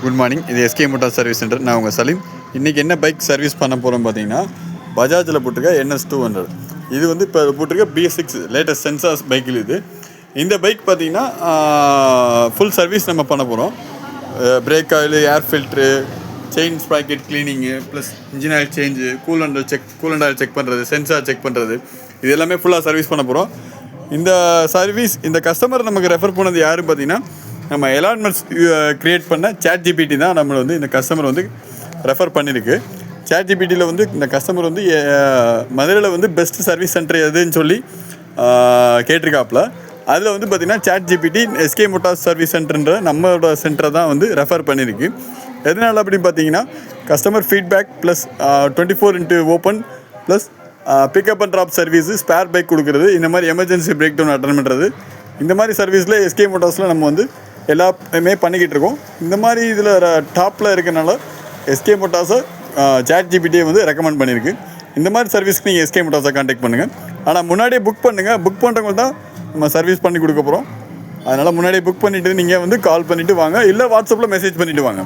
Good morning. இது SK motor service centre. நான் உங்கள் சலீம். இன்றைக்கி என்ன பைக் சர்வீஸ் பண்ண போகிறோம் பார்த்தீங்கன்னா, பஜாஜில் போட்டிருக்க NS200. இது வந்து இப்போ போட்டிருக்க BS6 லேட்டஸ்ட் சென்சார்ஸ் பைக்கில் இது. இந்த பைக் பார்த்தீங்கன்னா ஃபுல் சர்வீஸ் நம்ம பண்ண போகிறோம். பிரேக் ஆயில், ஏர் filter, chain sprocket cleaning, plus engine oil change, coolant oil check பண்ணுறது, சென்சார் செக் பண்ணுறது, இது எல்லாமே ஃபுல்லாக சர்வீஸ் பண்ண போகிறோம். இந்த சர்வீஸ் இந்த கஸ்டமர் நமக்கு ரெஃபர் பண்ணது யாருன்னு பார்த்தீங்கன்னா, நம்ம எலான் மஸ்க் க்ரியேட் பண்ண ChatGPT தான் நம்மளை வந்து இந்த கஸ்டமர் வந்து ரெஃபர் பண்ணியிருக்கு. ChatGPTயில் வந்து இந்த கஸ்டமர் வந்து மதுரையில் வந்து பெஸ்ட் சர்வீஸ் சென்டர் எதுன்னு சொல்லி கேட்டிருக்காப்புல. அதில் வந்து பார்த்திங்கன்னா ChatGPT எஸ்கே மோட்டார்ஸ் சர்வீஸ் சென்டர்ன்ற நம்மளோட சென்டரை தான் வந்து ரெஃபர் பண்ணியிருக்கு. எதனால் அப்படின்னு பார்த்தீங்கன்னா, customer feedback plus 24x open plus pickup and drop service, spare bike கொடுக்குறது, இந்த மாதிரி எமர்ஜென்சி பிரேக் டவுன் அட்டன் பண்ணுறது, இந்த மாதிரி சர்வீஸில் எஸ்கே மோட்டார்ஸில் நம்ம வந்து எல்லாமே பண்ணிக்கிட்டு இருக்கோம். இந்த மாதிரி இதில் டாப்பில் இருக்கனால எஸ்கே மோட்டார்ஸை ChatGPTயை வந்து ரெக்கமெண்ட் பண்ணியிருக்கு. இந்த மாதிரி சர்வீஸ்க்கு நீங்கள் எஸ்கே மோட்டார்ஸை கான்டாக்ட் பண்ணுங்கள். ஆனால் முன்னாடியே புக் பண்ணுங்கள். புக் பண்ணுறவங்க தான் நம்ம சர்வீஸ் பண்ணி கொடுக்க போகிறோம். அதனால் முன்னாடியே புக் பண்ணிவிட்டு நீங்கள் வந்து கால் பண்ணிவிட்டு வாங்க, இல்லை வாட்ஸ்அப்பில் மெசேஜ் பண்ணிவிட்டு வாங்க.